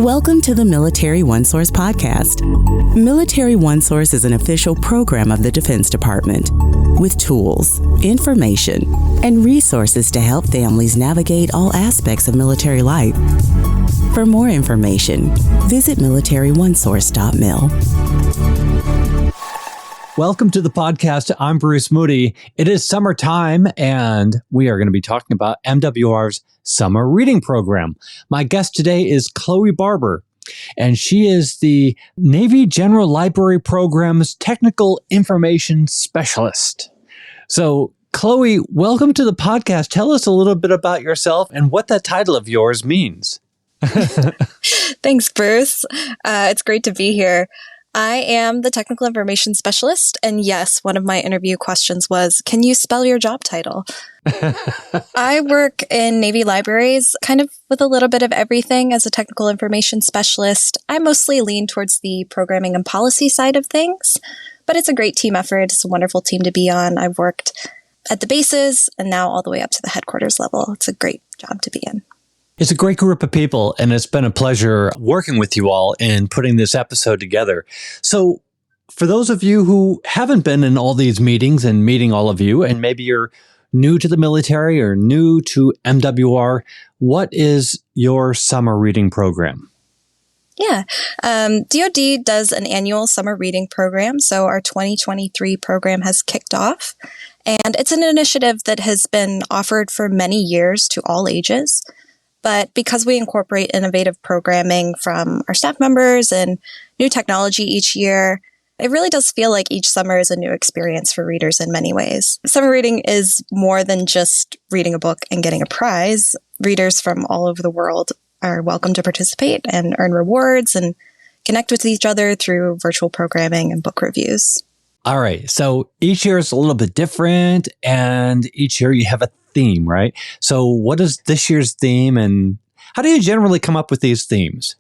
Welcome to the Military OneSource podcast. Military OneSource is an official program of the Defense Department with tools, information, and resources to help families navigate all aspects of military life. For more information, visit militaryonesource.mil. Welcome to the podcast. I'm Bruce Moody. It is summertime, and we are going to be talking about MWR's summer reading program. My guest today is Chloe Barbour, and she is the Navy General Library Program's Technical Information Specialist. So, Chloe, welcome to the podcast. Tell us a little bit about yourself and what that title of yours means. Thanks, Bruce. It's great to be here. I am the Technical Information Specialist, and yes, one of my interview questions was, can you spell your job title? I work in Navy libraries, kind of with a little bit of everything as a Technical Information Specialist. I mostly lean towards the programming and policy side of things, but it's a great team effort. It's a wonderful team to be on. I've worked at the bases and now all the way up to the headquarters level. It's a great job to be in. It's a great group of people, and it's been a pleasure working with you all and putting this episode together. So for those of you who haven't been in all these meetings and meeting all of you, and maybe you're new to the military or new to MWR, what is your summer reading program? Yeah, DoD does an annual summer reading program. So our 2023 program has kicked off, and it's an initiative that has been offered for many years to all ages. But because we incorporate innovative programming from our staff members and new technology each year, it really does feel like each summer is a new experience for readers in many ways. Summer reading is more than just reading a book and getting a prize. Readers from all over the world are welcome to participate and earn rewards and connect with each other through virtual programming and book reviews. All right. So each year is a little bit different, and each year you have a theme, right? So what is this year's theme, and how do you generally come up with these themes?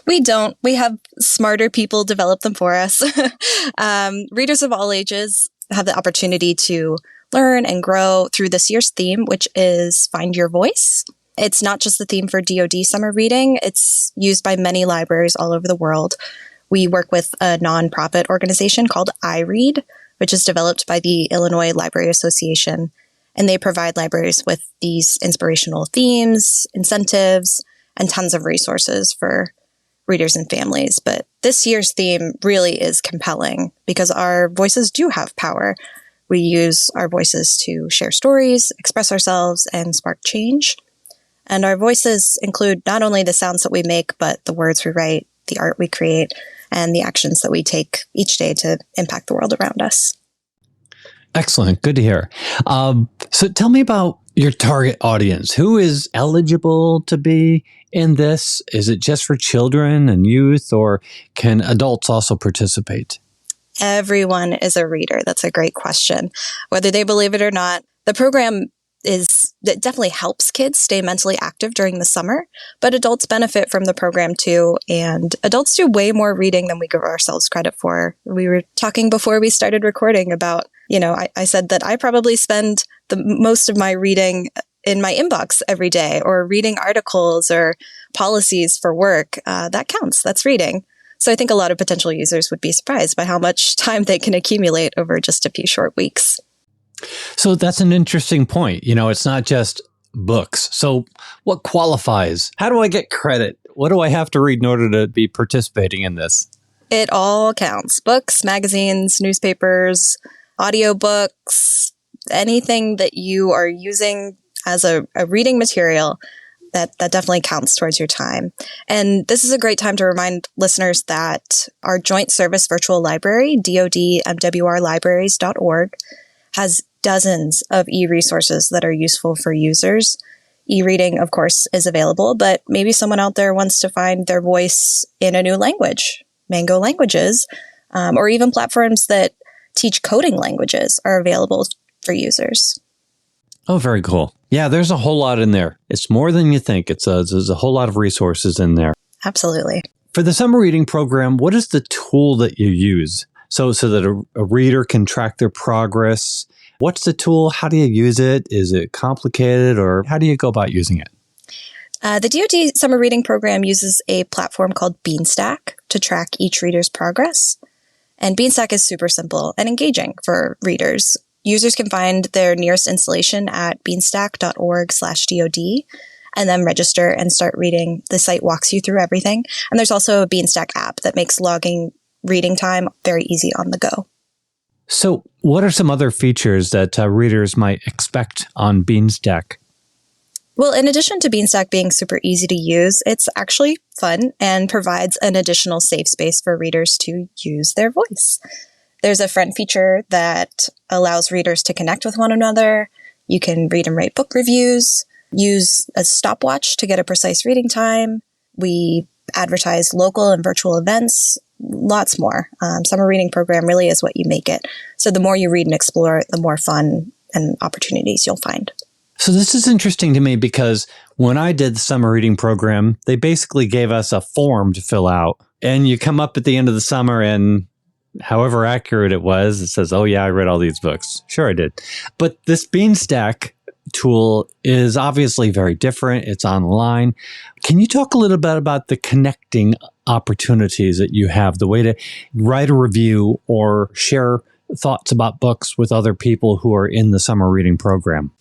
We don't. We have smarter people develop them for us. Readers of all ages have the opportunity to learn and grow through this year's theme, which is Find Your Voice. It's not just the theme for DoD summer reading. It's used by many libraries all over the world. We work with a nonprofit organization called iRead, which is developed by the Illinois Library Association. And they provide libraries with these inspirational themes, incentives, and tons of resources for readers and families. But this year's theme really is compelling because our voices do have power. We use our voices to share stories, express ourselves, and spark change. And our voices include not only the sounds that we make, but the words we write, the art we create, and the actions that we take each day to impact the world around us. Excellent. Good to hear. So tell me about your target audience. Who is eligible to be in this? Is it just for children and youth, or can adults also participate? Everyone is a reader. That's a great question. Whether they believe it or not, the program that definitely helps kids stay mentally active during the summer, but adults benefit from the program too. And adults do way more reading than we give ourselves credit for. We were talking before we started recording about, I said that I probably spend the most of my reading in my inbox every day, or reading articles or policies for work. That counts. That's reading. So I think a lot of potential users would be surprised by how much time they can accumulate over just a few short weeks. So that's an interesting point. It's not just books. So what qualifies? How do I get credit? What do I have to read in order to be participating in this? It all counts. Books, magazines, newspapers, audiobooks, anything that you are using as a reading material, that definitely counts towards your time. And this is a great time to remind listeners that our joint service virtual library, DoD-MWRlibraries.org, has dozens of e-resources that are useful for users. E-reading, of course, is available, but maybe someone out there wants to find their voice in a new language. Mango Languages, or even platforms that teach coding languages are available for users. Oh, very cool. Yeah, there's a whole lot in there. It's more than you think. There's a whole lot of resources in there. Absolutely. For the summer reading program, what is the tool that you use so that a reader can track their progress? What's the tool? How do you use it? Is it complicated, or how do you go about using it? The DoD Summer Reading Program uses a platform called Beanstack to track each reader's progress. And Beanstack is super simple and engaging for readers. Users can find their nearest installation at beanstack.org/DoD and then register and start reading. The site walks you through everything. And there's also a Beanstack app that makes logging reading time very easy on the go. So what are some other features that readers might expect on Beanstack? Well, in addition to Beanstack being super easy to use, it's actually fun and provides an additional safe space for readers to use their voice. There's a friend feature that allows readers to connect with one another. You can read and write book reviews, use a stopwatch to get a precise reading time. We advertise local and virtual events, lots more. Summer Reading Program really is what you make it. So the more you read and explore, the more fun and opportunities you'll find. So this is interesting to me because when I did the summer reading program, they basically gave us a form to fill out. And you come up at the end of the summer and however accurate it was, it says, oh yeah, I read all these books. Sure, I did. But this Beanstack tool is obviously very different. It's online. Can you talk a little bit about the connecting opportunities that you have, the way to write a review or share thoughts about books with other people who are in the summer reading program?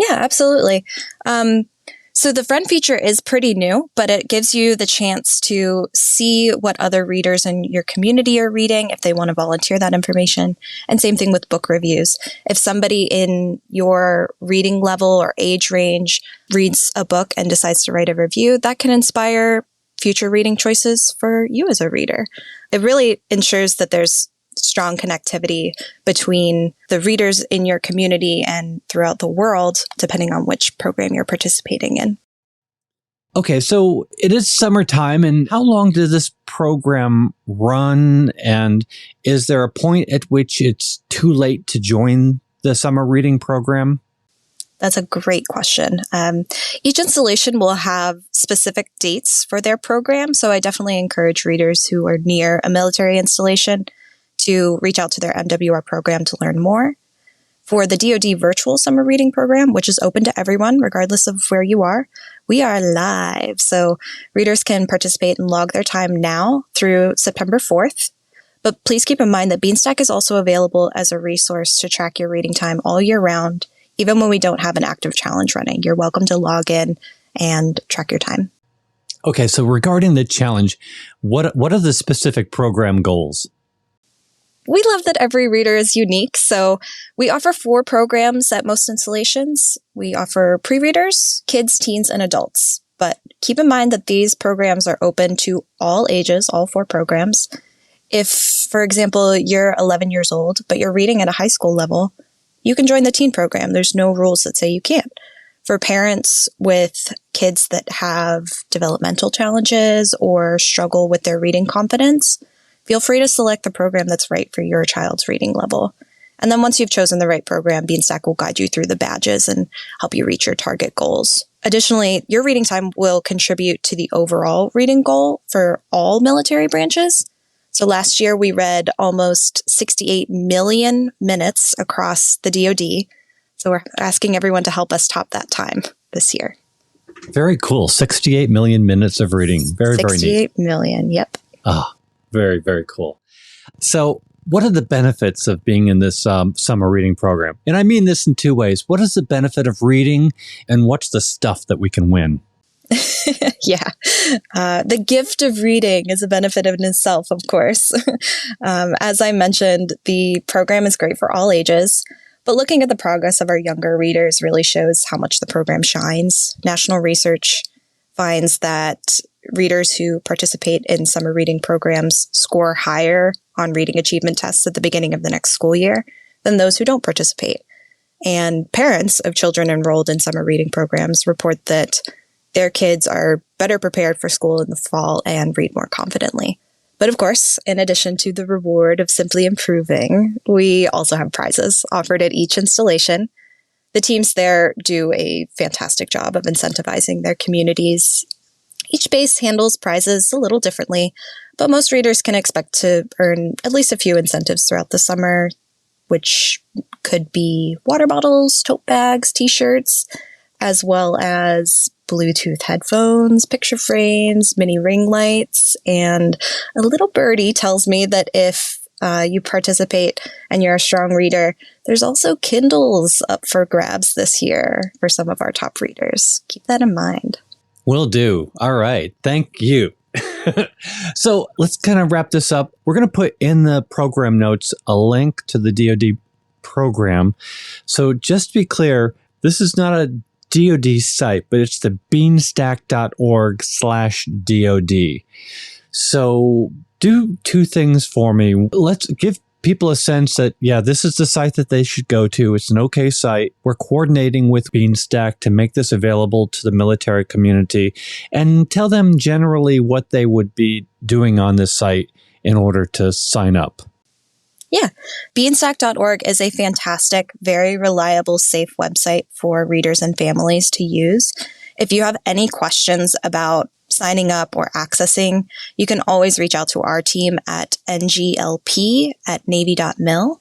Yeah, absolutely. So the friend feature is pretty new, but it gives you the chance to see what other readers in your community are reading if they want to volunteer that information. And same thing with book reviews. If somebody in your reading level or age range reads a book and decides to write a review, that can inspire future reading choices for you as a reader. It really ensures that there's strong connectivity between the readers in your community and throughout the world, depending on which program you're participating in. Okay, so it is summertime, and how long does this program run? And is there a point at which it's too late to join the summer reading program? That's a great question. Each installation will have specific dates for their program, so I definitely encourage readers who are near a military installation to reach out to their MWR program to learn more. For the DoD Virtual Summer Reading Program, which is open to everyone, regardless of where you are, we are live. So readers can participate and log their time now through September 4th. But please keep in mind that Beanstack is also available as a resource to track your reading time all year round, even when we don't have an active challenge running. You're welcome to log in and track your time. Okay, so regarding the challenge, what are the specific program goals? We love that every reader is unique, so we offer 4 programs at most installations. We offer pre-readers, kids, teens, and adults. But keep in mind that these programs are open to all ages, all 4 programs. If, for example, you're 11 years old, but you're reading at a high school level, you can join the teen program. There's no rules that say you can't. For parents with kids that have developmental challenges or struggle with their reading confidence, feel free to select the program that's right for your child's reading level. And then once you've chosen the right program, Beanstack will guide you through the badges and help you reach your target goals. Additionally, your reading time will contribute to the overall reading goal for all military branches. So last year, we read almost 68 million minutes across the DoD. So we're asking everyone to help us top that time this year. Very cool. 68 million minutes of reading. Very, very neat. 68 million, yep. Ah, very, very cool. So what are the benefits of being in this summer reading program? And I mean this in 2 ways. What is the benefit of reading, and what's the stuff that we can win? Yeah. The gift of reading is a benefit in itself, of course. As I mentioned, the program is great for all ages, but looking at the progress of our younger readers really shows how much the program shines. National research finds that readers who participate in summer reading programs score higher on reading achievement tests at the beginning of the next school year than those who don't participate. And parents of children enrolled in summer reading programs report that their kids are better prepared for school in the fall and read more confidently. But of course, in addition to the reward of simply improving, we also have prizes offered at each installation. The teams there do a fantastic job of incentivizing their communities. Each base handles prizes a little differently, but most readers can expect to earn at least a few incentives throughout the summer, which could be water bottles, tote bags, t-shirts, as well as Bluetooth headphones, picture frames, mini ring lights, and a little birdie tells me that if you participate and you're a strong reader, there's also Kindles up for grabs this year for some of our top readers. Keep that in mind. Will do. All right. Thank you. So let's kind of wrap this up. We're going to put in the program notes a link to the DoD program. So just to be clear, this is not a DoD site, but it's the beanstack.org/DoD. So do two things for me. Let's give people a sense that, yeah, this is the site that they should go to. It's an okay site. We're coordinating with Beanstack to make this available to the military community, and tell them generally what they would be doing on this site in order to sign up. Yeah. Beanstack.org is a fantastic, very reliable, safe website for readers and families to use. If you have any questions about signing up or accessing, you can always reach out to our team at nglp@navy.mil.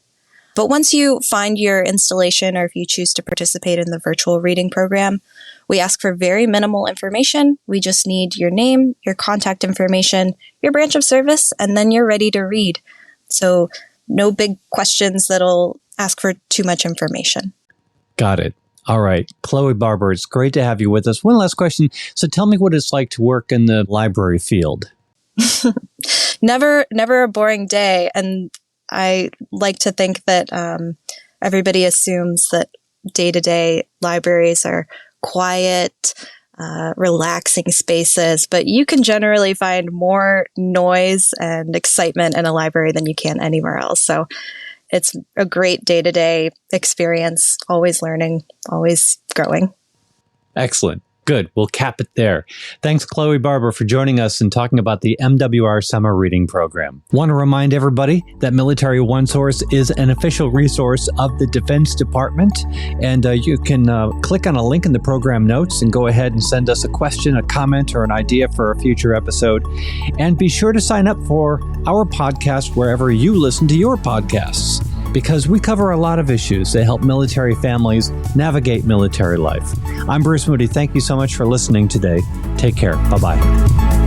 But once you find your installation, or if you choose to participate in the virtual reading program, we ask for very minimal information. We just need your name, your contact information, your branch of service, and then you're ready to read. So no big questions that'll ask for too much information. Got it. All right. Chloe Barbour, it's great to have you with us. One last question. So tell me what it's like to work in the library field. Never a boring day. And I like to think that everybody assumes that day-to-day libraries are quiet, relaxing spaces, but you can generally find more noise and excitement in a library than you can anywhere else. So it's a great day-to-day experience, always learning, always growing. Excellent. Good. We'll cap it there. Thanks, Chloe Barbour, for joining us and talking about the MWR Summer Reading Program. Want to remind everybody that Military OneSource is an official resource of the Defense Department, and you can click on a link in the program notes and go ahead and send us a question, a comment, or an idea for a future episode. And be sure to sign up for our podcast wherever you listen to your podcasts, because we cover a lot of issues that help military families navigate military life. I'm Bruce Moody. Thank you so much for listening today. Take care. Bye-bye.